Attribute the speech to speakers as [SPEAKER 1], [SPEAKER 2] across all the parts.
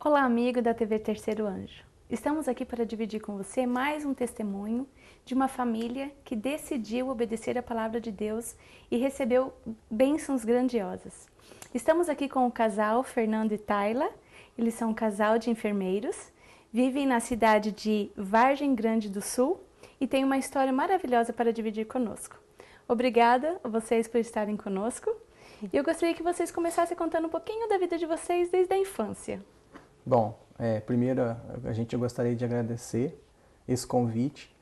[SPEAKER 1] Olá, amigo da TV Terceiro Anjo. Estamos aqui para dividir com você mais um testemunho de uma família que decidiu obedecer a palavra de Deus e recebeu bênçãos grandiosas. Estamos aqui com o casal Fernando e Tayla. Eles são um casal de enfermeiros, vivem na cidade de Vargem Grande do Sul e têm uma história maravilhosa para dividir conosco. Obrigada a vocês por estarem conosco. E eu gostaria que vocês começassem contando um pouquinho da vida de vocês desde a infância.
[SPEAKER 2] Bom, primeiro a gente gostaria de agradecer esse convite,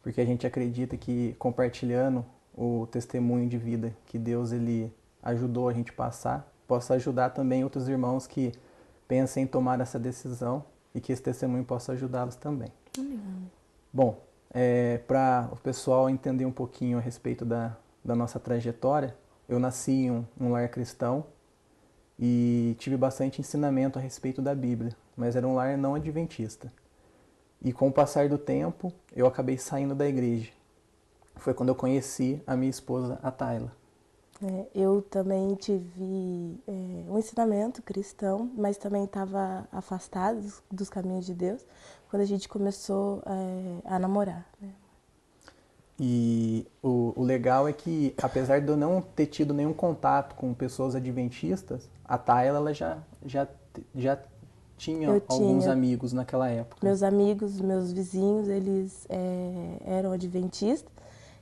[SPEAKER 2] porque a gente acredita que compartilhando o testemunho de vida que Deus ele ajudou a gente passar, possa ajudar também outros irmãos que pensem em tomar essa decisão e que esse testemunho possa ajudá-los também. Bom, para o pessoal entender um pouquinho a respeito da nossa trajetória, eu nasci em um lar cristão e tive bastante ensinamento a respeito da Bíblia, mas era um lar não adventista. E com o passar do tempo, eu acabei saindo da igreja. Foi quando eu conheci a minha esposa, a Tayla.
[SPEAKER 3] Eu também tive um ensinamento cristão, mas também estava afastado dos caminhos de Deus quando a gente começou a namorar, né?
[SPEAKER 2] E o legal é que, apesar de eu não ter tido nenhum contato com pessoas adventistas, a Tayla ela já tinha alguns amigos naquela época.
[SPEAKER 3] Meus amigos, meus vizinhos, eles eram adventistas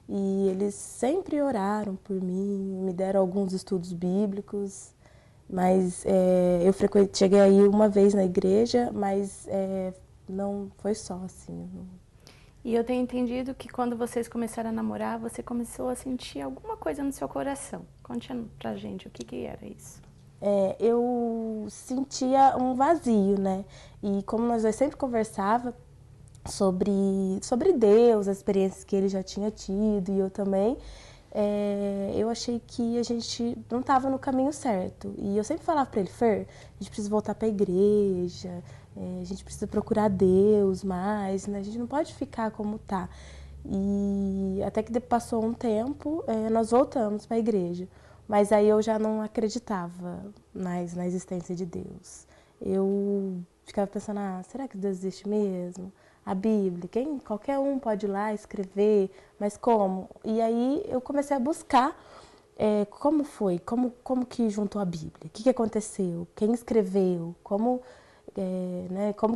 [SPEAKER 3] e eles sempre oraram por mim, me deram alguns estudos bíblicos, mas eu cheguei aí uma vez na igreja, mas não foi só assim.
[SPEAKER 1] E eu tenho entendido que quando vocês começaram a namorar, você começou a sentir alguma coisa no seu coração. Conte pra gente o que era isso.
[SPEAKER 3] Eu sentia um vazio, né? E como nós dois sempre conversava sobre Deus, as experiências que ele já tinha tido e eu também, eu achei que a gente não estava no caminho certo. E eu sempre falava para ele, Fer, a gente precisa voltar para a igreja, a gente precisa procurar Deus mais, né? A gente não pode ficar como tá. E até que passou um tempo, nós voltamos para a igreja. Mas aí eu já não acreditava mais na existência de Deus. Eu ficava pensando, será que Deus existe mesmo? A Bíblia, qualquer um pode ir lá escrever, mas como? E aí eu comecei a buscar como foi, como que juntou a Bíblia, o que aconteceu, quem escreveu, como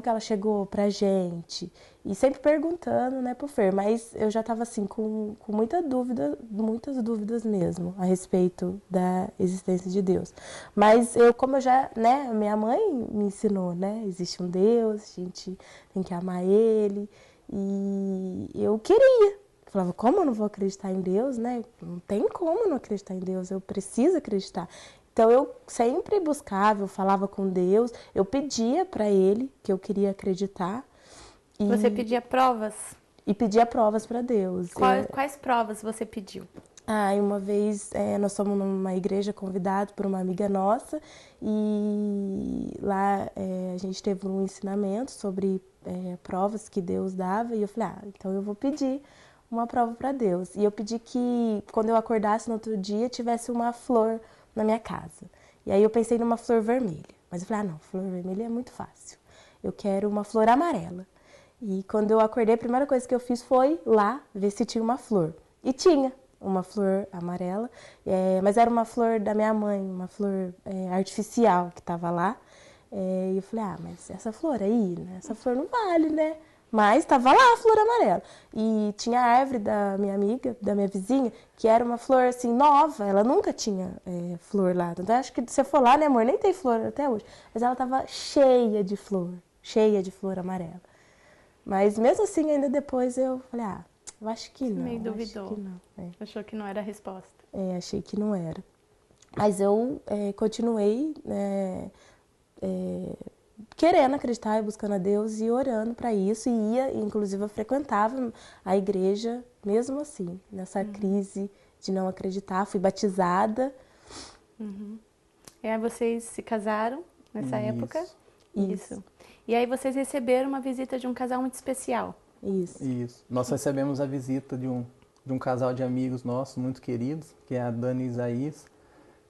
[SPEAKER 3] que ela chegou pra gente, e sempre perguntando, né, pro Fer, mas eu já estava assim com muitas dúvidas mesmo a respeito da existência de Deus. Mas como eu já, né, minha mãe me ensinou, né, existe um Deus, a gente tem que amar Ele, e eu queria. Eu falava, como eu não vou acreditar em Deus, né? Não tem como não acreditar em Deus, eu preciso acreditar. Então eu sempre buscava, eu falava com Deus, eu pedia para Ele que eu queria acreditar.
[SPEAKER 1] Você pedia provas?
[SPEAKER 3] E pedia provas para Deus.
[SPEAKER 1] Quais provas você pediu?
[SPEAKER 3] E uma vez nós fomos numa igreja convidados por uma amiga nossa e lá a gente teve um ensinamento sobre provas que Deus dava e eu falei, então eu vou pedir uma prova para Deus. E eu pedi que quando eu acordasse no outro dia tivesse uma flor na minha casa. E aí eu pensei numa flor vermelha. Mas eu falei, não, flor vermelha é muito fácil. Eu quero uma flor amarela. E quando eu acordei, a primeira coisa que eu fiz foi lá ver se tinha uma flor. E tinha uma flor amarela, mas era uma flor da minha mãe, uma flor artificial que estava lá. E eu falei, mas essa flor aí, né? Essa flor não vale, né? Mas estava lá a flor amarela. E tinha a árvore da minha amiga, da minha vizinha, que era uma flor assim nova. Ela nunca tinha flor lá. Então acho que se você for lá, né, amor? Nem tem flor até hoje. Mas ela estava cheia de flor amarela. Mas mesmo assim, ainda depois eu falei, eu acho que não.
[SPEAKER 1] Meio duvidou.
[SPEAKER 3] Acho que não.
[SPEAKER 1] Achou que não era a resposta.
[SPEAKER 3] Achei que não era. Mas eu continuei querendo acreditar e buscando a Deus e orando para isso. E inclusive eu frequentava a igreja mesmo assim, nessa crise de não acreditar. Fui batizada.
[SPEAKER 1] E aí vocês se casaram nessa época?
[SPEAKER 3] Isso.
[SPEAKER 1] E aí vocês receberam uma visita de um casal muito especial.
[SPEAKER 3] Isso.
[SPEAKER 2] Nós recebemos a visita de um casal de amigos nossos muito queridos, que é a Dani e Isaías.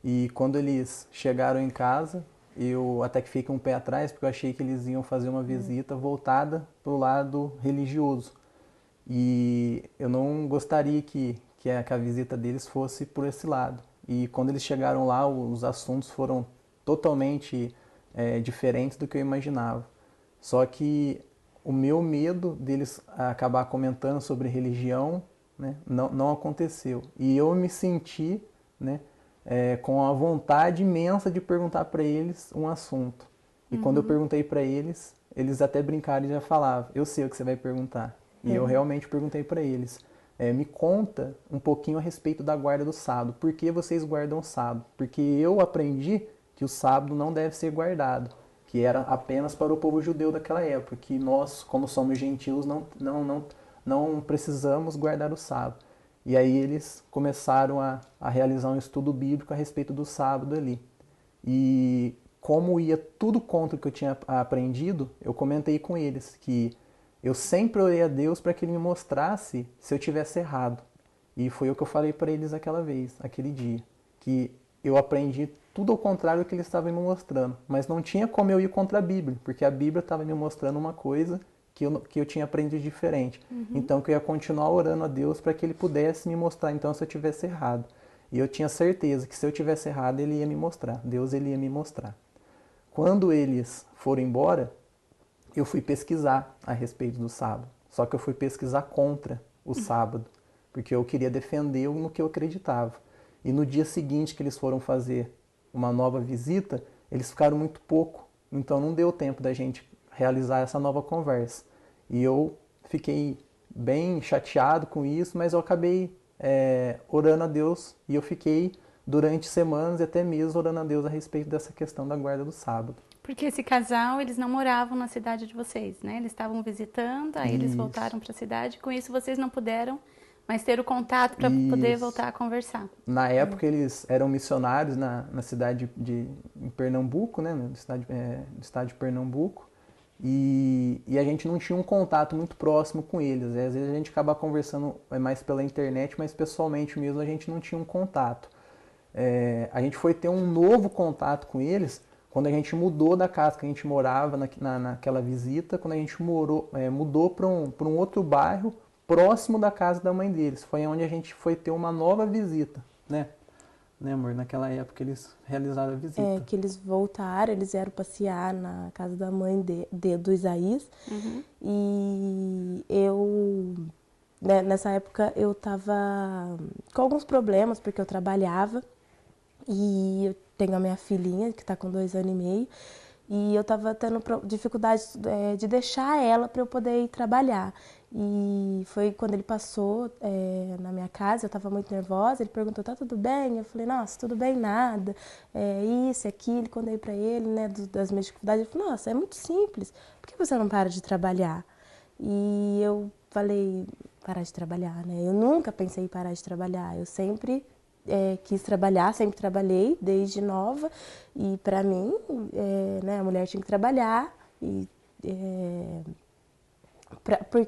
[SPEAKER 2] E quando eles chegaram em casa, eu até que fiquei com um pé atrás, porque eu achei que eles iam fazer uma visita voltada para o lado religioso. E eu não gostaria que a visita deles fosse por esse lado. E quando eles chegaram lá, os assuntos foram totalmente diferentes do que eu imaginava. Só que o meu medo deles acabar comentando sobre religião, né, não aconteceu. E eu me senti, né, com a vontade imensa de perguntar para eles um assunto. E quando eu perguntei para eles até brincaram e já falavam: eu sei o que você vai perguntar. E eu realmente perguntei para eles: me conta um pouquinho a respeito da guarda do sábado. Por que vocês guardam o sábado? Porque eu aprendi que o sábado não deve ser guardado, que era apenas para o povo judeu daquela época, que nós, como somos gentios, não precisamos guardar o sábado. E aí eles começaram a realizar um estudo bíblico a respeito do sábado ali. E como ia tudo contra o que eu tinha aprendido, eu comentei com eles que eu sempre orei a Deus para que Ele me mostrasse se eu tivesse errado. E foi o que eu falei para eles aquela vez, aquele dia, que eu aprendi tudo ao contrário do que eles estavam me mostrando, mas não tinha como eu ir contra a Bíblia, porque a Bíblia estava me mostrando uma coisa que eu tinha aprendido diferente. Então que eu ia continuar orando a Deus para que Ele pudesse me mostrar então se eu tivesse errado. E eu tinha certeza que se eu tivesse errado, Ele ia me mostrar, Deus ele ia me mostrar. Quando eles foram embora, eu fui pesquisar a respeito do sábado. Só que eu fui pesquisar contra o sábado, porque eu queria defender no que eu acreditava. E no dia seguinte que eles foram fazer uma nova visita, eles ficaram muito pouco. Então não deu tempo da gente realizar essa nova conversa. E eu fiquei bem chateado com isso, mas eu acabei orando a Deus e eu fiquei durante semanas e até meses orando a Deus a respeito dessa questão da guarda do sábado.
[SPEAKER 1] Porque esse casal, eles não moravam na cidade de vocês, né? Eles estavam visitando, aí eles voltaram para a cidade. Com isso, vocês não puderam mais ter o contato para poder voltar a conversar.
[SPEAKER 2] Na época, eles eram missionários na cidade em Pernambuco, né? No estado de Pernambuco. E a gente não tinha um contato muito próximo com eles. Às vezes a gente acaba conversando mais pela internet, mas pessoalmente mesmo a gente não tinha um contato. A gente foi ter um novo contato com eles quando a gente mudou da casa que a gente morava naquela visita, quando a gente mudou para um outro bairro próximo da casa da mãe deles. Foi onde a gente foi ter uma nova visita, né? Né, amor? Naquela época eles realizaram a visita.
[SPEAKER 3] Que eles voltaram, eles vieram passear na casa da mãe do Isaías. E eu, né, nessa época, eu tava com alguns problemas, porque eu trabalhava. E eu tenho a minha filhinha, que está com 2 anos e meio, e eu estava tendo dificuldade de deixar ela para eu poder ir trabalhar. E foi quando ele passou na minha casa, eu estava muito nervosa, ele perguntou: tá tudo bem? Eu falei: nossa, tudo bem, nada, isso, aquilo. Contei para ele, né, das minhas dificuldades. Ele falou: nossa, é muito simples, por que você não para de trabalhar? E eu falei: parar de trabalhar, né? Eu nunca pensei em parar de trabalhar, eu sempre quis trabalhar, sempre trabalhei desde nova, e para mim, né, a mulher tinha que trabalhar, e,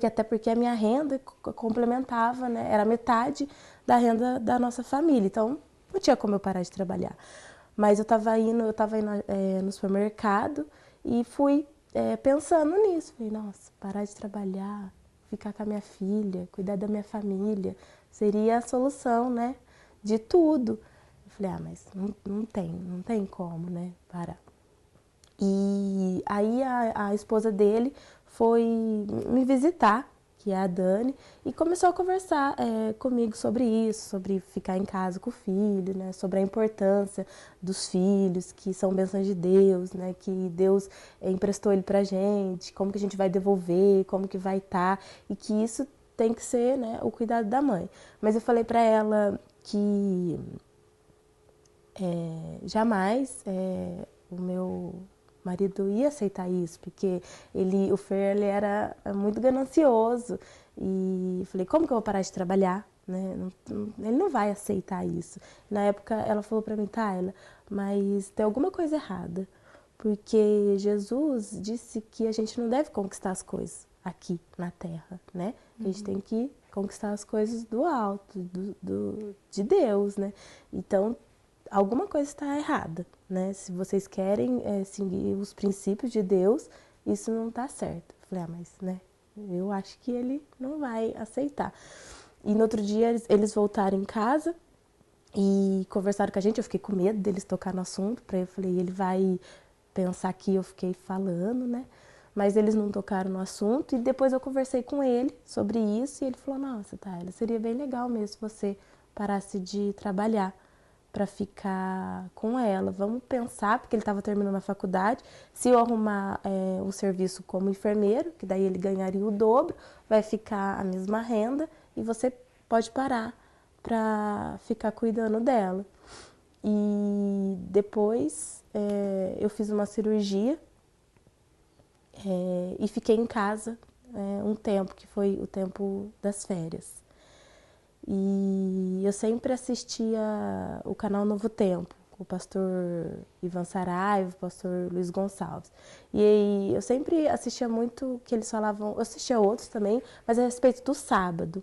[SPEAKER 3] até porque a minha renda complementava, né, era metade da renda da nossa família, então não tinha como eu parar de trabalhar. Mas eu estava indo no supermercado e fui pensando nisso, falei: nossa, parar de trabalhar, ficar com a minha filha, cuidar da minha família, seria a solução, né? De tudo. Eu falei: mas não tem como, né, parar. E aí a esposa dele foi me visitar, que é a Dani, e começou a conversar comigo sobre isso, sobre ficar em casa com o filho, né, sobre a importância dos filhos, que são bênçãos de Deus, né, que Deus emprestou ele pra gente, como que a gente vai devolver, como que vai estar, e que isso tem que ser, né, o cuidado da mãe. Mas eu falei pra ela que jamais o meu marido ia aceitar isso, porque o Fer, ele era muito ganancioso, e eu falei: como que eu vou parar de trabalhar? Né? Ele não vai aceitar isso. Na época ela falou pra mim: Tayla, mas tem alguma coisa errada, porque Jesus disse que a gente não deve conquistar as coisas aqui na terra, né? A gente tem que conquistar as coisas do alto, de Deus, né? Então, alguma coisa está errada. né? Se vocês querem seguir os princípios de Deus, isso não tá certo. Eu falei, mas, né, eu acho que ele não vai aceitar. E no outro dia eles voltaram em casa e conversaram com a gente. Eu fiquei com medo deles tocar no assunto, eu falei, ele vai pensar que eu fiquei falando, né? Mas eles não tocaram no assunto e depois eu conversei com ele sobre isso e ele falou, nossa, Tayla, seria bem legal mesmo se você parasse de trabalhar para ficar com ela. Vamos pensar, porque ele estava terminando a faculdade, se eu arrumar um serviço como enfermeiro, que daí ele ganharia o dobro, vai ficar a mesma renda e você pode parar para ficar cuidando dela. E depois eu fiz uma cirurgia e fiquei em casa um tempo, que foi o tempo das férias. E eu sempre assistia o canal Novo Tempo, com o pastor Ivan Saraiva, o pastor Luiz Gonçalves. E aí eu sempre assistia muito que eles falavam, eu assistia outros também, mas a respeito do sábado.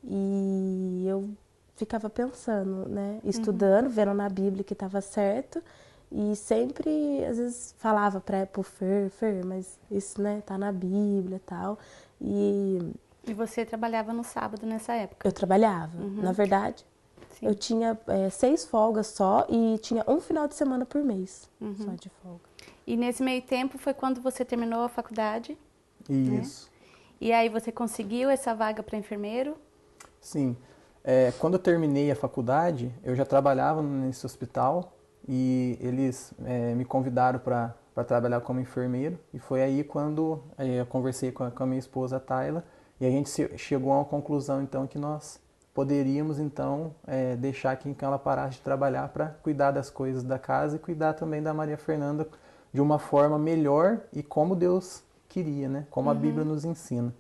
[SPEAKER 3] E eu ficava pensando, né, estudando, vendo na Bíblia que estava certo. E sempre, às vezes, falava pro Fer, mas isso, né, tá na Bíblia e tal. E
[SPEAKER 1] você trabalhava no sábado nessa época?
[SPEAKER 3] Eu trabalhava. Na verdade, sim, eu tinha 6 folgas só e tinha um final de semana por mês só de folga.
[SPEAKER 1] E nesse meio tempo foi quando você terminou a faculdade?
[SPEAKER 2] Isso.
[SPEAKER 1] Né? E aí você conseguiu essa vaga para enfermeiro?
[SPEAKER 2] Sim. Quando eu terminei a faculdade, eu já trabalhava nesse hospital e eles me convidaram para trabalhar como enfermeiro. E foi aí quando eu conversei com a minha esposa, a Tayla, e a gente chegou a uma conclusão, então, que nós poderíamos, então, deixar que ela parasse de trabalhar para cuidar das coisas da casa e cuidar também da Maria Fernanda de uma forma melhor e como Deus queria, né? Como a Bíblia nos ensina.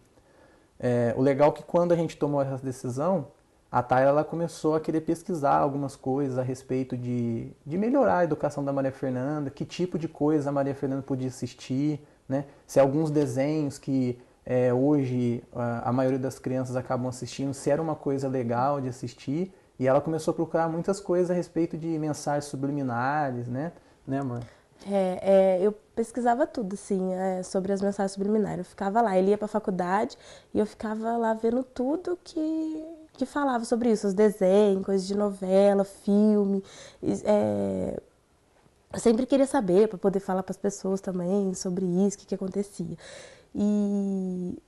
[SPEAKER 2] O legal é que quando a gente tomou essa decisão, a Tayla ela começou a querer pesquisar algumas coisas a respeito de melhorar a educação da Maria Fernanda, que tipo de coisa a Maria Fernanda podia assistir, né? Se alguns desenhos que hoje a maioria das crianças acabam assistindo, se era uma coisa legal de assistir. E ela começou a procurar muitas coisas a respeito de mensagens subliminares, né, amor?
[SPEAKER 3] Eu pesquisava tudo, assim, sobre as mensagens subliminares. Eu ficava lá, ele ia para a faculdade e eu ficava lá vendo tudo que falava sobre isso, os desenhos, coisas de novela, filme. Eu sempre queria saber, para poder falar para as pessoas também sobre isso, o que acontecia. E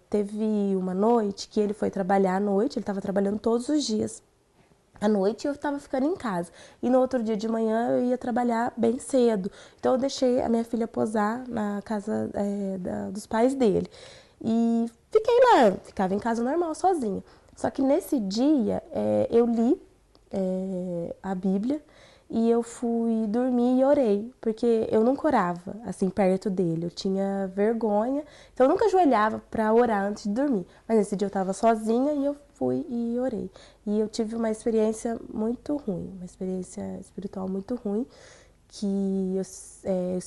[SPEAKER 3] teve uma noite que ele foi trabalhar à noite, ele estava trabalhando todos os dias à noite e eu estava ficando em casa. E no outro dia de manhã eu ia trabalhar bem cedo. Então eu deixei a minha filha posar na casa dos pais dele. E fiquei lá, ficava em casa normal, sozinha. Só que nesse dia eu li a Bíblia e eu fui dormir e orei, porque eu nunca orava assim perto dele, eu tinha vergonha, então eu nunca ajoelhava para orar antes de dormir. Mas nesse dia eu estava sozinha e eu fui e orei. E eu tive uma experiência muito ruim, uma experiência espiritual muito ruim, que eu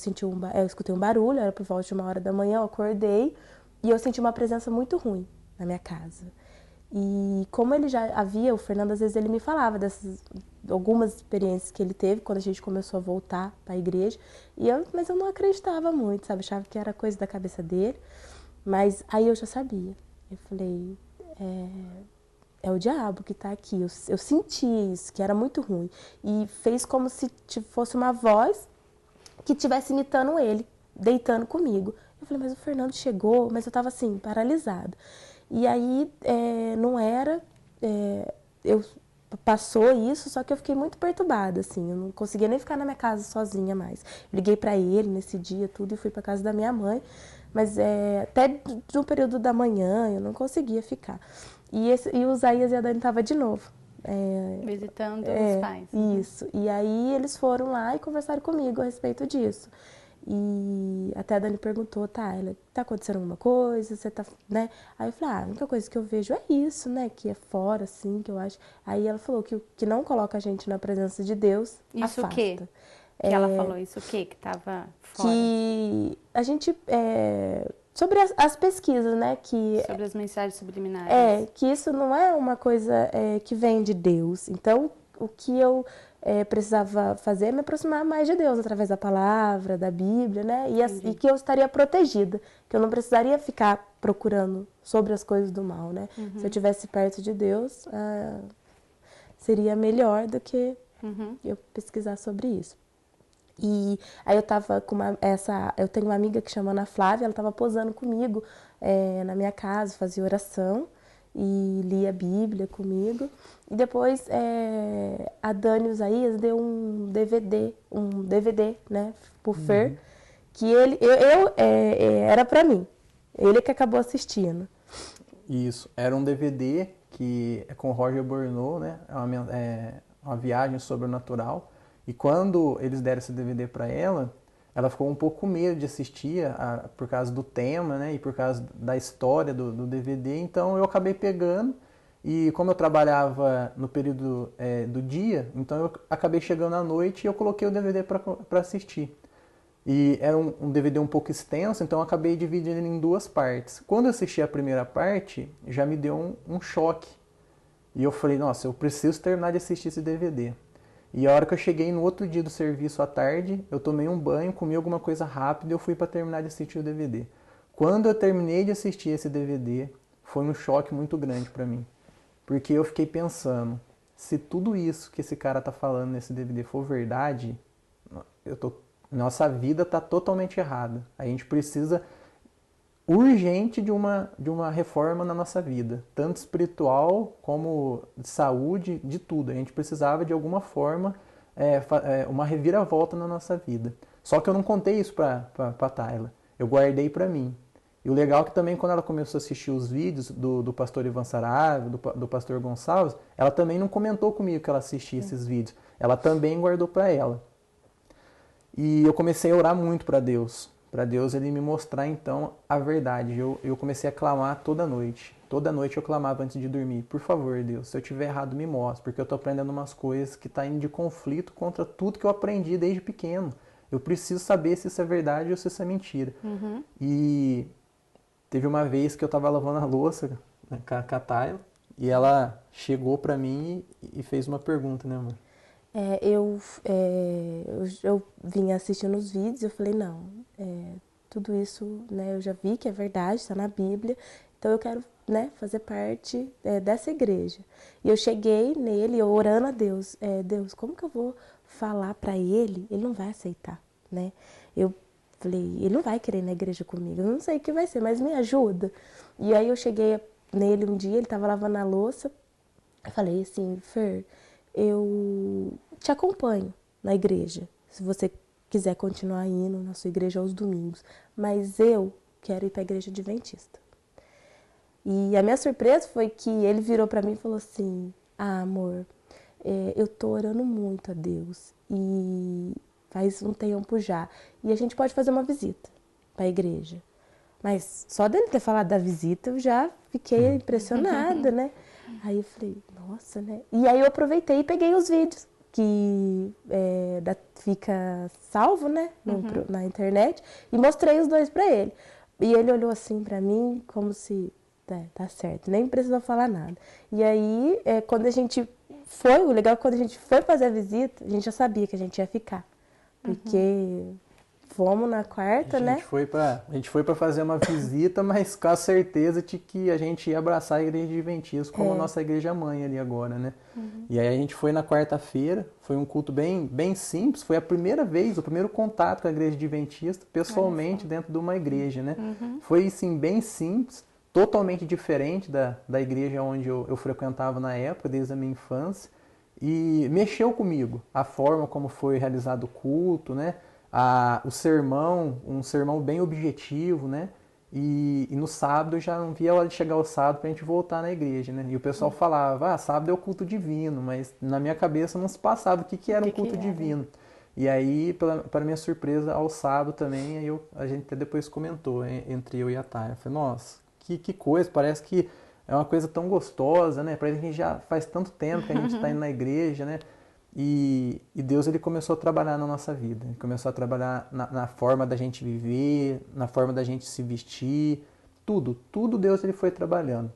[SPEAKER 3] escutei um barulho, era por volta de 1h da manhã, eu acordei e eu senti uma presença muito ruim na minha casa. E como ele já havia, o Fernando, às vezes ele me falava dessas algumas experiências que ele teve quando a gente começou a voltar para a igreja. Mas eu não acreditava muito, sabe? Achava que era coisa da cabeça dele. Mas aí eu já sabia. Eu falei, é o diabo que está aqui. Eu senti isso, que era muito ruim. E fez como se fosse uma voz que estivesse imitando ele, deitando comigo. Eu falei, mas o Fernando chegou, mas eu estava assim, paralisada. E aí, não era, passou isso, só que eu fiquei muito perturbada, assim, eu não conseguia nem ficar na minha casa sozinha mais. Liguei para ele nesse dia, tudo, e fui para casa da minha mãe, mas até no período da manhã eu não conseguia ficar. E o Isaías e a Dani estavam de novo.
[SPEAKER 1] Visitando os pais.
[SPEAKER 3] Isso, e aí eles foram lá e conversaram comigo a respeito disso. E até a Dani perguntou, Tayla, tá acontecendo alguma coisa? Você tá, né? Aí eu falei, a única coisa que eu vejo é isso, né? Que é fora, assim, que eu acho. Aí ela falou que o que não coloca a gente na presença de Deus,
[SPEAKER 1] isso
[SPEAKER 3] afasta.
[SPEAKER 1] O quê? Que ela falou isso o quê? Que tava fora?
[SPEAKER 3] Que a gente... sobre as pesquisas, né?
[SPEAKER 1] Sobre as mensagens subliminares.
[SPEAKER 3] Que isso não é uma coisa que vem de Deus. Então, o que eu precisava fazer é me aproximar mais de Deus através da palavra, da Bíblia, né? E que eu estaria protegida, que eu não precisaria ficar procurando sobre as coisas do mal, né? Se eu estivesse perto de Deus, seria melhor do que eu pesquisar sobre isso. E aí eu tava com eu tenho uma amiga que chama Ana Flávia, ela tava posando comigo na minha casa, fazia oração e lia a Bíblia comigo. E depois a Dani Usaías deu um DVD, né, pro Fer, que era pra mim. Ele que acabou assistindo.
[SPEAKER 2] Isso, era um DVD que é com Roger Bourneau, né? Uma viagem sobrenatural. E quando eles deram esse DVD para ela, ela ficou um pouco com medo de assistir por causa do tema, né? E por causa da história do DVD. Então eu acabei pegando e como eu trabalhava no período do dia, então eu acabei chegando à noite e eu coloquei o DVD para assistir. E era um DVD um pouco extenso, então eu acabei dividindo ele em duas partes. Quando eu assisti a primeira parte, já me deu um choque. E eu falei, nossa, eu preciso terminar de assistir esse DVD. E a hora que eu cheguei no outro dia do serviço à tarde, eu tomei um banho, comi alguma coisa rápida e eu fui para terminar de assistir o DVD. Quando eu terminei de assistir esse DVD, foi um choque muito grande para mim. Porque eu fiquei pensando, se tudo isso que esse cara tá falando nesse DVD for verdade, nossa vida tá totalmente errada. A gente precisa urgente de uma reforma na nossa vida, tanto espiritual como de saúde, de tudo. A gente precisava de alguma forma uma reviravolta na nossa vida. Só que eu não contei isso para Tayla, eu guardei para mim. E o legal é que também quando ela começou a assistir os vídeos do pastor Ivan Saraiva, do pastor Gonçalves, ela também não comentou comigo que ela assistia esses vídeos. Ela também guardou para ela. E eu comecei a orar muito para Deus ele me mostrar então a verdade. Eu comecei a clamar toda noite. Toda noite eu clamava antes de dormir. Por favor, Deus, se eu estiver errado, me mostre, porque eu estou aprendendo umas coisas que estão indo de conflito contra tudo que eu aprendi desde pequeno. Eu preciso saber se isso é verdade ou se isso é mentira. E teve uma vez que eu estava lavando a louça, né, com a Tayla, e ela chegou para mim e fez uma pergunta, né, amor?
[SPEAKER 3] Eu vinha assistindo os vídeos e eu falei, não, tudo isso, né, eu já vi que é verdade, está na Bíblia, então eu quero, né, fazer parte dessa igreja. E eu cheguei nele, orando a Deus, Deus, como que eu vou falar para ele? Ele não vai aceitar, né? Eu falei, ele não vai querer ir na igreja comigo, eu não sei o que vai ser, mas me ajuda. E aí eu cheguei nele um dia, ele estava lavando a louça, eu falei assim, Fer, eu te acompanho na igreja, se você quiser continuar indo na sua igreja aos domingos, mas eu quero ir para a igreja adventista. E a minha surpresa foi que ele virou para mim e falou assim, amor, eu tô orando muito a Deus e faz um tempo já, e a gente pode fazer uma visita para a igreja. Mas só dele ter falado da visita eu já fiquei impressionada, né? Aí eu falei, nossa, né? E aí eu aproveitei e peguei os vídeos que fica salvo, né? Na internet, e mostrei os dois pra ele. E ele olhou assim pra mim como se, tá certo, nem precisou falar nada. E aí, quando a gente foi, o legal é que quando a gente foi fazer a visita, a gente já sabia que a gente ia ficar. Porque fomos na quarta, né?
[SPEAKER 2] A gente foi para fazer uma visita, mas com a certeza de que a gente ia abraçar a igreja adventista como a nossa igreja mãe ali agora, né? E aí a gente foi na quarta-feira, foi um culto bem, bem simples, foi a primeira vez, o primeiro contato com a igreja adventista, pessoalmente dentro de uma igreja, né? Foi, assim, bem simples, totalmente diferente da igreja onde eu frequentava na época, desde a minha infância, e mexeu comigo, a forma como foi realizado o culto, né? O sermão, um sermão bem objetivo, né? E no sábado eu já não via a hora de chegar o sábado pra gente voltar na igreja, né? E o pessoal falava, sábado é o culto divino, mas na minha cabeça não se passava o que era um culto divino. E aí, para minha surpresa, ao sábado também, a gente até depois comentou entre eu e a Thay. Eu falei, nossa, que coisa, parece que é uma coisa tão gostosa, né? Parece que a gente já faz tanto tempo que a gente está indo na igreja, né? E Deus, ele começou a trabalhar na nossa vida. Ele começou a trabalhar na forma da gente viver, na forma da gente se vestir. Tudo Deus, ele foi trabalhando.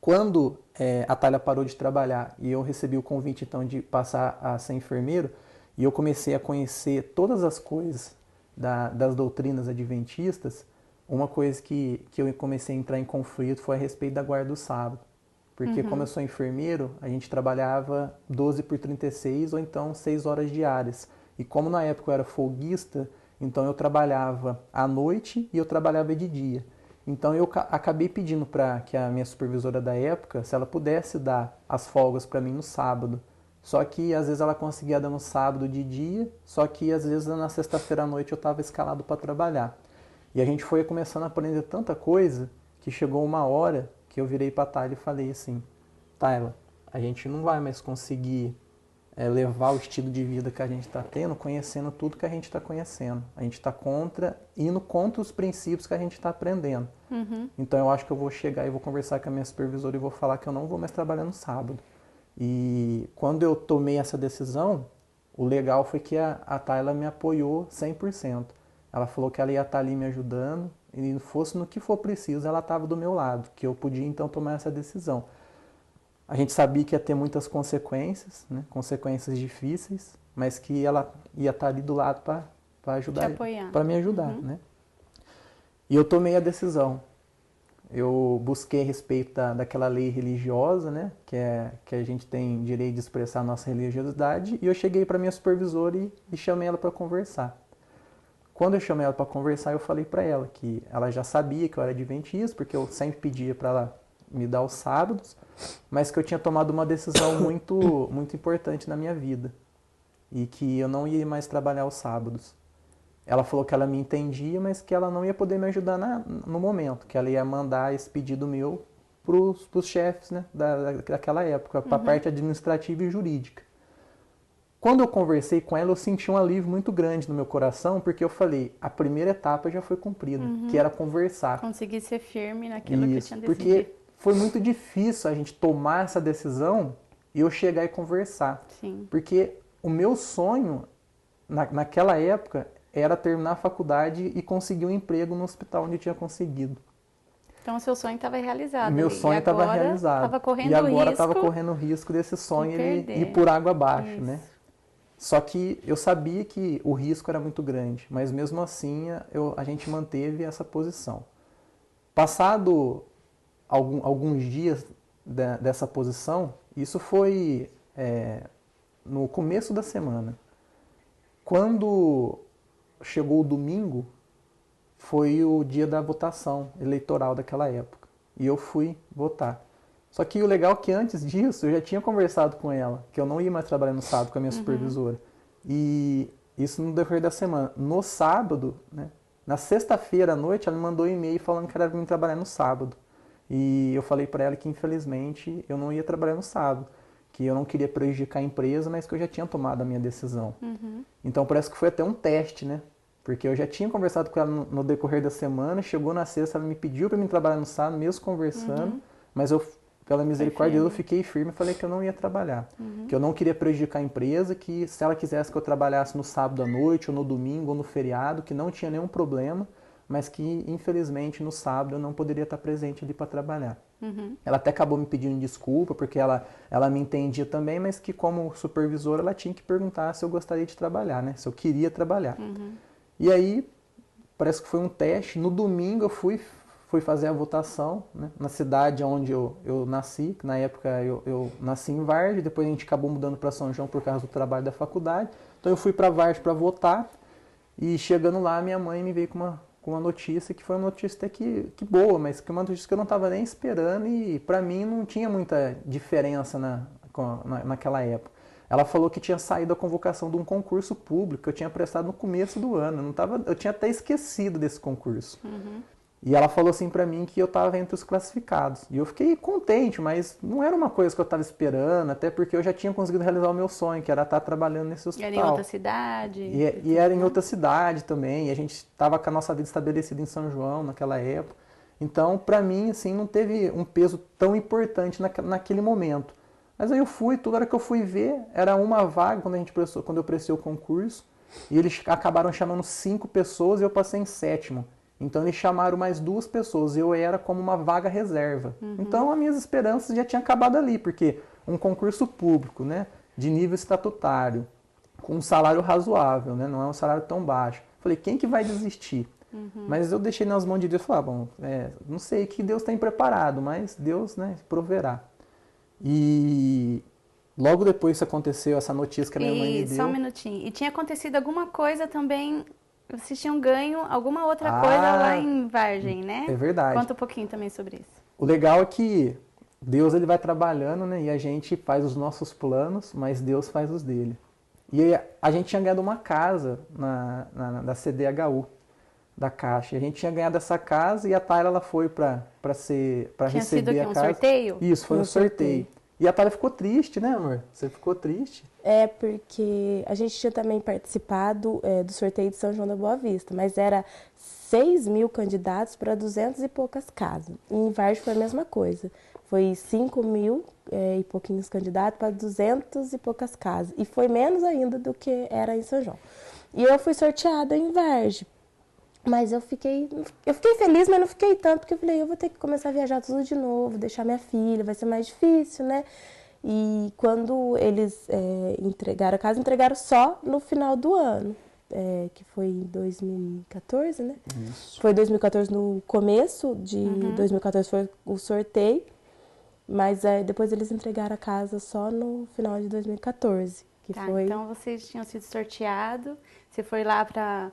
[SPEAKER 2] Quando a Thalia parou de trabalhar e eu recebi o convite então de passar a ser enfermeiro, e eu comecei a conhecer todas as coisas das doutrinas adventistas, uma coisa que eu comecei a entrar em conflito foi a respeito da guarda do sábado. Porque como eu sou enfermeiro, a gente trabalhava 12 por 36 ou então 6 horas diárias. E como na época eu era folguista, então eu trabalhava à noite e eu trabalhava de dia. Então eu acabei pedindo para que a minha supervisora da época, se ela pudesse dar as folgas para mim no sábado. Só que às vezes ela conseguia dar no sábado de dia, só que às vezes na sexta-feira à noite eu estava escalado para trabalhar. E a gente foi começando a aprender tanta coisa que chegou uma hora que eu virei para a Thalia e falei assim: Thalia, a gente não vai mais conseguir levar o estilo de vida que a gente está tendo, conhecendo tudo que a gente está conhecendo. A gente está indo contra os princípios que a gente está aprendendo. Então eu acho que eu vou chegar e vou conversar com a minha supervisora e vou falar que eu não vou mais trabalhar no sábado. E quando eu tomei essa decisão, o legal foi que a Thalia me apoiou 100%. Ela falou que ela ia estar ali me ajudando e fosse no que for preciso, ela estava do meu lado, que eu podia então tomar essa decisão. A gente sabia que ia ter muitas consequências, né? Consequências difíceis, mas que ela ia estar ali do lado para ajudar, para me ajudar, né? E eu tomei a decisão. Eu busquei a respeito daquela lei religiosa, né? Que a gente tem direito de expressar a nossa religiosidade, e eu cheguei para minha supervisora e chamei ela para conversar. Quando eu chamei ela para conversar, eu falei para ela que ela já sabia que eu era adventista, porque eu sempre pedia para ela me dar os sábados, mas que eu tinha tomado uma decisão muito, muito importante na minha vida e que eu não ia mais trabalhar os sábados. Ela falou que ela me entendia, mas que ela não ia poder me ajudar no momento, que ela ia mandar esse pedido meu para os chefes, né, daquela época, para a parte administrativa e jurídica. Quando eu conversei com ela, eu senti um alívio muito grande no meu coração, porque eu falei, a primeira etapa já foi cumprida, que era conversar.
[SPEAKER 1] Conseguir ser firme naquilo que eu tinha decidido.
[SPEAKER 2] Porque foi muito difícil a gente tomar essa decisão e eu chegar e conversar.
[SPEAKER 1] Sim.
[SPEAKER 2] Porque o meu sonho, naquela época, era terminar a faculdade e conseguir um emprego no hospital onde eu tinha conseguido.
[SPEAKER 1] Então o seu sonho estava realizado.
[SPEAKER 2] Meu sonho estava realizado.
[SPEAKER 1] E
[SPEAKER 2] agora estava correndo o risco desse sonho ele ir por água abaixo, né? Só que eu sabia que o risco era muito grande, mas mesmo assim a gente manteve essa posição. Passado alguns dias dessa posição, isso foi no começo da semana. Quando chegou o domingo, foi o dia da votação eleitoral daquela época. E eu fui votar. Só que o legal é que antes disso, eu já tinha conversado com ela, que eu não ia mais trabalhar no sábado com a minha supervisora. E isso no decorrer da semana. No sábado, né, na sexta-feira à noite, ela me mandou um e-mail falando que era para mim trabalhar no sábado. E eu falei para ela que, infelizmente, eu não ia trabalhar no sábado. Que eu não queria prejudicar a empresa, mas que eu já tinha tomado a minha decisão. Então parece que foi até um teste, né? Porque eu já tinha conversado com ela no decorrer da semana, chegou na sexta, ela me pediu para mim trabalhar no sábado, mesmo conversando, mas eu, pela misericórdia de Deus, eu fiquei firme e falei que eu não ia trabalhar. Que eu não queria prejudicar a empresa, que se ela quisesse que eu trabalhasse no sábado à noite, ou no domingo, ou no feriado, que não tinha nenhum problema, mas que, infelizmente, no sábado eu não poderia estar presente ali para trabalhar. Ela até acabou me pedindo desculpa, porque ela me entendia também, mas que como supervisora ela tinha que perguntar se eu gostaria de trabalhar, né? Se eu queria trabalhar. E aí, parece que foi um teste. No domingo eu fui fazer a votação, né, na cidade onde eu nasci, que na época eu nasci em Vargem, depois a gente acabou mudando para São João por causa do trabalho da faculdade. Então eu fui para Vargem para votar e chegando lá minha mãe me veio com uma notícia que foi uma notícia até que boa, mas que uma notícia que eu não estava nem esperando e para mim não tinha muita diferença naquela época. Ela falou que tinha saído a convocação de um concurso público que eu tinha prestado no começo do ano. Eu tinha até esquecido desse concurso. E ela falou assim pra mim que eu estava entre os classificados. E eu fiquei contente, mas não era uma coisa que eu estava esperando, até porque eu já tinha conseguido realizar o meu sonho, que era estar trabalhando nesse hospital.
[SPEAKER 1] Era em outra cidade?
[SPEAKER 2] E era em outra cidade também. E a gente estava com a nossa vida estabelecida em São João naquela época. Então, pra mim, assim, não teve um peso tão importante naquele momento. Mas aí eu fui, toda hora que eu fui ver, era uma vaga quando eu prestei o concurso. E eles acabaram chamando 5 pessoas e eu passei em 7º. Então eles chamaram mais 2 pessoas, eu era como uma vaga reserva. Então as minhas esperanças já tinham acabado ali, porque um concurso público, né, de nível estatutário, com um salário razoável, né, não é um salário tão baixo. Falei, quem que vai desistir? Mas eu deixei nas mãos de Deus, falei, bom, não sei o que Deus tem preparado, mas Deus, né, proverá. E logo depois isso aconteceu, essa notícia que a minha mãe me deu.
[SPEAKER 1] Só um minutinho. E tinha acontecido alguma coisa também, vocês tinham ganho alguma outra coisa lá em Vargem, né?
[SPEAKER 2] É verdade.
[SPEAKER 1] Conta um pouquinho também sobre isso.
[SPEAKER 2] O legal é que Deus ele vai trabalhando, né, e a gente faz os nossos planos, mas Deus faz os dele. E aí, a gente tinha ganhado uma casa da CDHU, da Caixa. E a gente tinha ganhado essa casa e a Tayla ela foi para receber
[SPEAKER 1] sido aqui
[SPEAKER 2] a
[SPEAKER 1] um
[SPEAKER 2] casa.
[SPEAKER 1] sorteio?
[SPEAKER 2] Isso, foi um sorteio. E a Tayla ficou triste, né, amor? Você ficou triste?
[SPEAKER 3] É porque a gente tinha também participado do sorteio de São João da Boa Vista, mas era 6.000 candidatos para 200 e poucas casas. E em Vargem foi a mesma coisa. Foi 5.000 e pouquinhos candidatos para 200 e poucas casas. E foi menos ainda do que era em São João. E eu fui sorteada em Vargem. Mas eu fiquei feliz, mas não fiquei tanto, porque eu falei, eu vou ter que começar a viajar tudo de novo, deixar minha filha, vai ser mais difícil, né? E quando eles entregaram a casa, entregaram só no final do ano, que foi em 2014, né?
[SPEAKER 2] Isso.
[SPEAKER 3] Foi 2014, no começo de 2014 foi o sorteio, mas depois eles entregaram a casa só no final de 2014, que foi...
[SPEAKER 1] Então vocês tinham sido sorteados, você foi lá para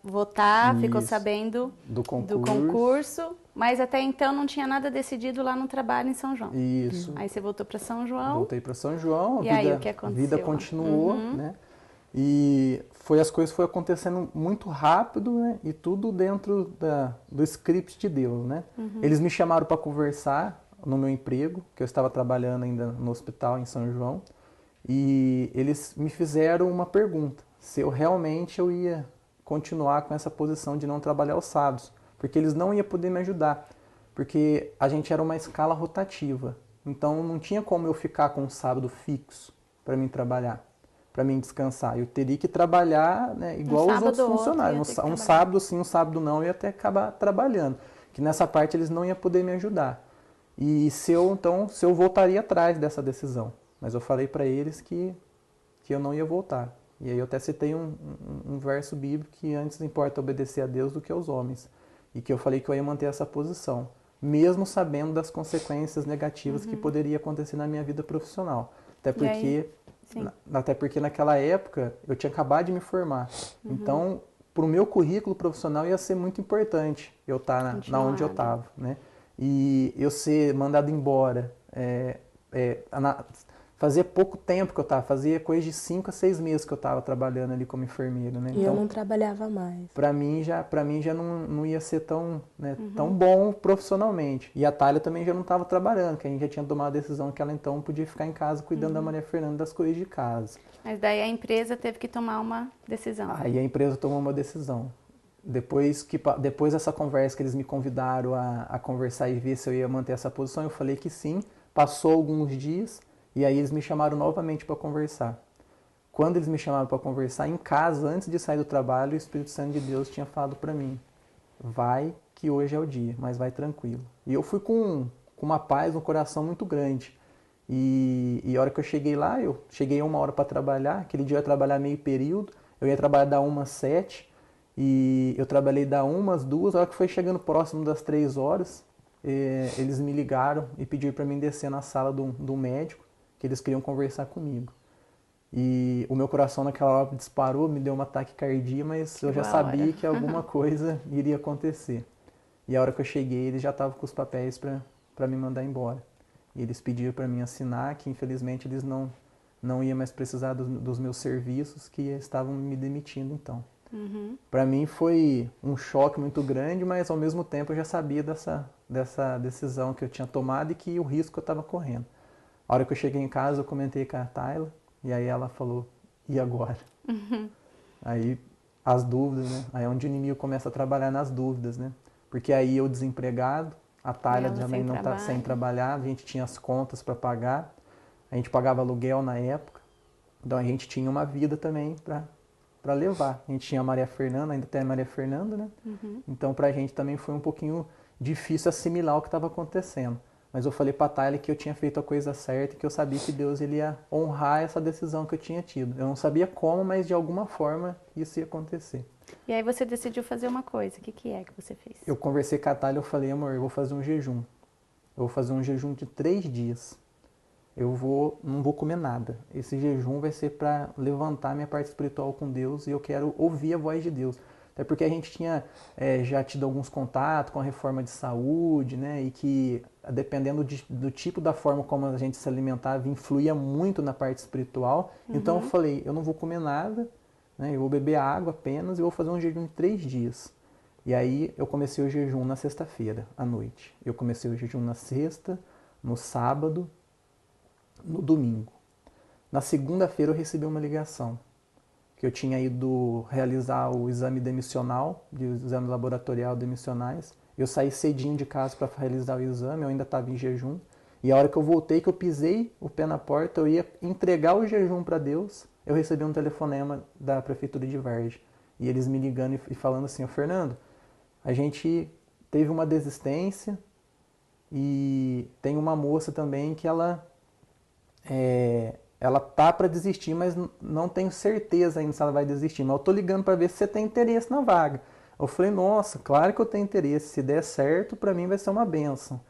[SPEAKER 1] votar, ficou
[SPEAKER 2] Isso.
[SPEAKER 1] sabendo
[SPEAKER 2] Do concurso.
[SPEAKER 1] concurso, mas até então não tinha nada decidido lá no trabalho em São João.
[SPEAKER 2] Isso.
[SPEAKER 1] Aí você voltou para São João.
[SPEAKER 2] Voltei para São João,
[SPEAKER 1] E
[SPEAKER 2] a
[SPEAKER 1] aí,
[SPEAKER 2] vida,
[SPEAKER 1] o que aconteceu
[SPEAKER 2] vida
[SPEAKER 1] lá?
[SPEAKER 2] continuou, né? E as coisas foram acontecendo muito rápido, né? E tudo dentro do script de Deus, né? Eles me chamaram para conversar no meu emprego, que eu estava trabalhando ainda no hospital em São João, e eles me fizeram uma pergunta, se eu realmente ia continuar com essa posição de não trabalhar aos sábados, porque eles não iam poder me ajudar, porque a gente era uma escala rotativa, então não tinha como eu ficar com um sábado fixo para mim trabalhar, para mim descansar. Eu teria que trabalhar, né, igual os outros funcionários. Um sábado sim, um sábado não, eu ia até acabar trabalhando. Que nessa parte eles não iam poder me ajudar. E se eu voltaria atrás dessa decisão. Mas eu falei para eles que eu não ia voltar. E aí eu até citei um verso bíblico que antes importa obedecer a Deus do que aos homens. E que eu falei que eu ia manter essa posição, mesmo sabendo das consequências negativas que poderia acontecer na minha vida profissional. Até porque naquela época eu tinha acabado de me formar. Então, para o meu currículo profissional ia ser muito importante eu estar na onde eu estava, né? E eu ser mandado embora, fazia pouco tempo que eu estava, fazia coisa de 5 a 6 meses que eu estava trabalhando ali como enfermeiro, né?
[SPEAKER 3] E
[SPEAKER 2] então,
[SPEAKER 3] eu não trabalhava mais.
[SPEAKER 2] Para mim já não ia ser tão, né, tão bom profissionalmente. E a Thalia também já não estava trabalhando, que a gente já tinha tomado a decisão que ela então podia ficar em casa cuidando da Maria Fernanda das coisas de casa.
[SPEAKER 1] Mas daí a empresa teve que tomar uma decisão.
[SPEAKER 2] Aí a empresa tomou uma decisão. Depois dessa conversa que eles me convidaram a conversar e ver se eu ia manter essa posição, eu falei que sim. Passou alguns dias e aí eles me chamaram novamente para conversar. Quando eles me chamaram para conversar em casa, antes de sair do trabalho, o Espírito Santo de Deus tinha falado para mim: vai que hoje é o dia, mas vai tranquilo. E eu fui com uma paz no coração muito grande. E a hora que eu cheguei lá, eu cheguei 1 hora para trabalhar. Aquele dia eu ia trabalhar meio período, eu ia trabalhar da 1 às 7 e eu trabalhei da 1 às 2. A hora que foi chegando próximo das 3 horas, eles me ligaram e pediram para mim descer na sala do médico, que eles queriam conversar comigo. E o meu coração naquela hora disparou, me deu um ataque cardíaco, mas eu já sabia que alguma coisa iria acontecer. E a hora que eu cheguei, eles já estavam com os papéis para me mandar embora. E eles pediram para mim assinar que, infelizmente, eles não iam mais precisar dos meus serviços, que estavam me demitindo, então. Para mim foi um choque muito grande, mas ao mesmo tempo eu já sabia dessa decisão que eu tinha tomado e que o risco eu estava correndo. A hora que eu cheguei em casa, eu comentei com a Tayla, e aí ela falou: e agora? Aí as dúvidas, né? Aí é onde o inimigo começa a trabalhar nas dúvidas, né? Porque aí eu desempregado, a Tayla também não tá sem trabalhar, a gente tinha as contas para pagar, a gente pagava aluguel na época, então a gente tinha uma vida também para levar. A gente tinha a Maria Fernanda, ainda tem a Maria Fernanda, né? Então pra gente também foi um pouquinho difícil assimilar o que estava acontecendo. Mas eu falei pra Thalia que eu tinha feito a coisa certa e que eu sabia que Deus ele ia honrar essa decisão que eu tinha tido. Eu não sabia como, mas de alguma forma isso ia acontecer.
[SPEAKER 1] E aí você decidiu fazer uma coisa. O que é que você fez?
[SPEAKER 2] Eu conversei com a Thalia, eu falei, amor, eu vou fazer um jejum. Eu vou fazer um jejum de 3 dias. Não vou comer nada. Esse jejum vai ser para levantar minha parte espiritual com Deus e eu quero ouvir a voz de Deus. Até porque a gente tinha já tido alguns contatos com a reforma de saúde, né? E que, dependendo do tipo da forma como a gente se alimentava, influía muito na parte espiritual. Então eu falei, eu não vou comer nada, né? Eu vou beber água apenas e vou fazer um jejum de 3 dias. E aí eu comecei o jejum na sexta-feira, à noite. Eu comecei o jejum na sexta, no sábado, no domingo. Na segunda-feira eu recebi uma ligação que eu tinha ido realizar o exame demissional, o exame laboratorial demissionais. Eu saí cedinho de casa para realizar o exame, eu ainda estava em jejum. E a hora que eu voltei, que eu pisei o pé na porta, eu ia entregar o jejum para Deus, eu recebi um telefonema da Prefeitura de Vargem. E eles me ligando e falando assim, Fernando, a gente teve uma desistência e tem uma moça também que ela tá para desistir, mas não tenho certeza ainda se ela vai desistir. Mas eu tô ligando para ver se você tem interesse na vaga. Eu falei, nossa, claro que eu tenho interesse. Se der certo, para mim vai ser uma bênção.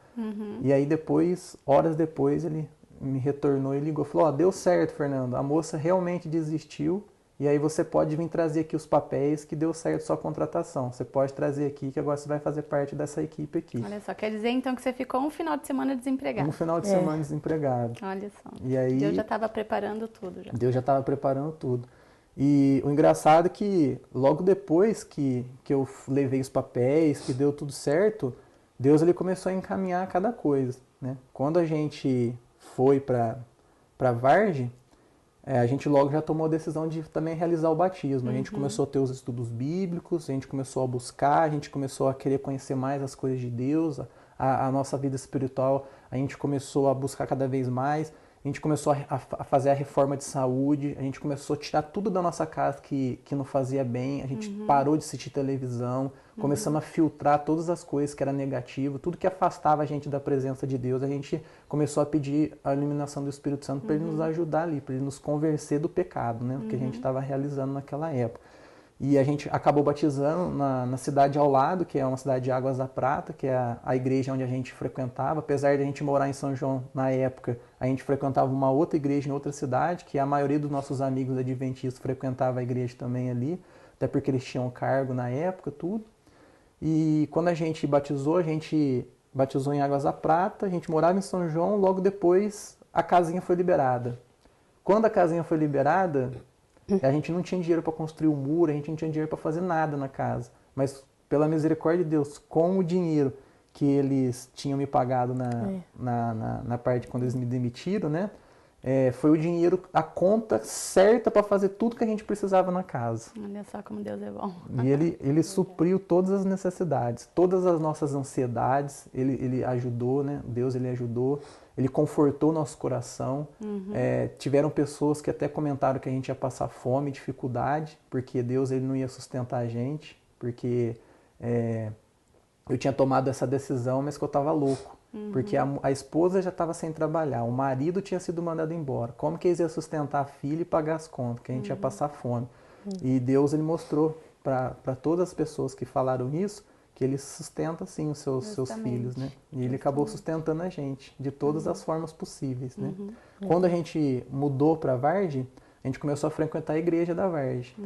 [SPEAKER 2] E aí depois, horas depois, ele me retornou e ligou. Falou, deu certo, Fernando. A moça realmente desistiu. E aí você pode vir trazer aqui os papéis que deu certo sua contratação. Você pode trazer aqui que agora você vai fazer parte dessa equipe aqui.
[SPEAKER 1] Olha só, quer dizer então que você ficou um final de semana desempregado.
[SPEAKER 2] Um final de semana desempregado.
[SPEAKER 1] Olha só.
[SPEAKER 2] E aí,
[SPEAKER 1] Deus já estava preparando tudo já.
[SPEAKER 2] Deus já estava preparando tudo. E o engraçado é que logo depois que eu levei os papéis, que deu tudo certo, Deus ele começou a encaminhar cada coisa, né? Quando a gente foi para Vargem, a gente logo já tomou a decisão de também realizar o batismo. A gente começou a ter os estudos bíblicos, a gente começou a buscar, a gente começou a querer conhecer mais as coisas de Deus, a nossa vida espiritual, a gente começou a buscar cada vez mais, a gente começou a fazer a reforma de saúde, a gente começou a tirar tudo da nossa casa que não fazia bem, a gente parou de assistir televisão, começamos a filtrar todas as coisas que eram negativo, tudo que afastava a gente da presença de Deus, a gente começou a pedir a iluminação do Espírito Santo para ele nos ajudar ali, para ele nos convencer do pecado, né, que a gente estava realizando naquela época. E a gente acabou batizando na cidade ao lado, que é uma cidade de Águas da Prata, que é a igreja onde a gente frequentava. Apesar de a gente morar em São João na época, a gente frequentava uma outra igreja em outra cidade, que a maioria dos nossos amigos adventistas frequentava a igreja também ali, até porque eles tinham cargo na época, tudo. E quando a gente batizou em Águas da Prata, a gente morava em São João, logo depois a casinha foi liberada. Quando a casinha foi liberada, a gente não tinha dinheiro para construir o muro, a gente não tinha dinheiro para fazer nada na casa. Mas, pela misericórdia de Deus, com o dinheiro que eles tinham me pagado na parte quando eles me demitiram, né? Foi o dinheiro, a conta certa para fazer tudo que a gente precisava na casa.
[SPEAKER 1] Olha só como Deus é bom.
[SPEAKER 2] E ele supriu todas as necessidades, todas as nossas ansiedades, ele ajudou, né? Deus ele ajudou, ele confortou nosso coração. Tiveram pessoas que até comentaram que a gente ia passar fome, dificuldade, porque Deus ele não ia sustentar a gente, porque eu tinha tomado essa decisão, mas que eu estava louco. Porque a esposa já estava sem trabalhar, o marido tinha sido mandado embora. Como que eles iam sustentar a filha e pagar as contas? Que a gente ia passar fome. E Deus ele mostrou para todas as pessoas que falaram isso, que ele sustenta sim os seus filhos, né? E ele acabou sustentando a gente de todas as formas possíveis, né? Quando a gente mudou para Vargem, a gente começou a frequentar a igreja da Vargem.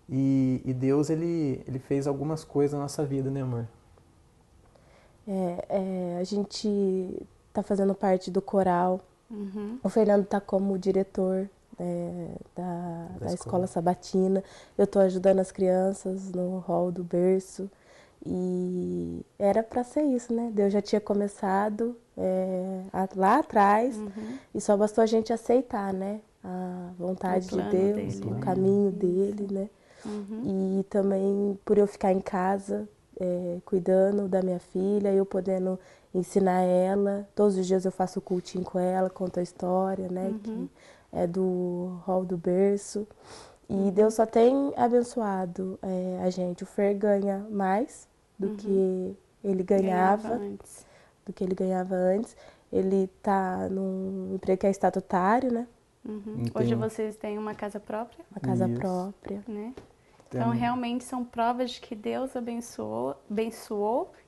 [SPEAKER 2] E Deus ele fez algumas coisas na nossa vida, né, amor?
[SPEAKER 3] A gente está fazendo parte do coral. O Fernando está como diretor da escola sabatina. Eu estou ajudando as crianças no hall do berço. E era para ser isso, né? Deus já tinha começado lá atrás e só bastou a gente aceitar, né? A vontade de Deus,
[SPEAKER 1] dele,
[SPEAKER 3] o caminho dele, né? E também por eu ficar em casa, cuidando da minha filha, eu podendo ensinar ela. Todos os dias eu faço cultinho com ela, conto a história, né? Que é do hall do berço. E Deus só tem abençoado a gente. O Fer ganha mais do que ele ganhava
[SPEAKER 1] antes.
[SPEAKER 3] do que ele ganhava antes. Ele tá num emprego que é estatutário, né?
[SPEAKER 1] Hoje vocês têm uma casa própria,
[SPEAKER 3] Uma casa
[SPEAKER 2] Isso.
[SPEAKER 3] própria.
[SPEAKER 1] né? Então, realmente são provas de que Deus abençoou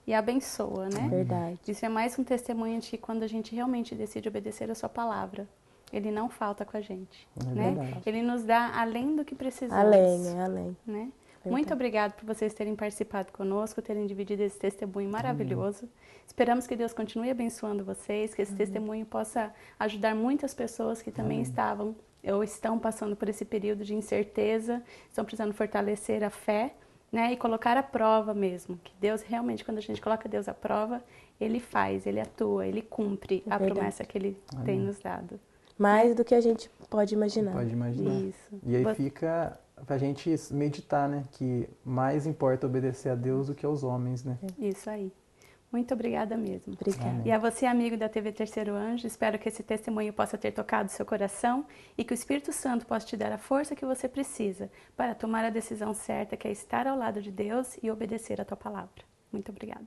[SPEAKER 1] e abençoa, né?
[SPEAKER 3] Verdade.
[SPEAKER 1] Isso é mais um testemunho de que quando a gente realmente decide obedecer a sua palavra, Ele não falta com a gente, né?
[SPEAKER 2] verdade.
[SPEAKER 1] Ele nos dá além do que precisamos.
[SPEAKER 3] Além.
[SPEAKER 1] Né? Muito obrigado por vocês terem participado conosco, terem dividido esse testemunho maravilhoso. Esperamos que Deus continue abençoando vocês, que esse testemunho possa ajudar muitas pessoas que também estavam ou estão passando por esse período de incerteza, estão precisando fortalecer a fé, né? E colocar à prova mesmo. Que Deus realmente, quando a gente coloca Deus à prova, Ele faz, Ele atua, Ele cumpre a promessa que Ele tem nos dado.
[SPEAKER 3] Mais do que a gente pode imaginar.
[SPEAKER 2] Pode imaginar.
[SPEAKER 1] Isso.
[SPEAKER 2] E aí fica pra gente meditar, né? Que mais importa obedecer a Deus do que aos homens, né?
[SPEAKER 1] Isso aí. Muito obrigada mesmo.
[SPEAKER 3] Obrigada.
[SPEAKER 1] E a você, amigo da TV Terceiro Anjo, espero que esse testemunho possa ter tocado seu coração e que o Espírito Santo possa te dar a força que você precisa para tomar a decisão certa, que é estar ao lado de Deus e obedecer a tua palavra. Muito obrigada.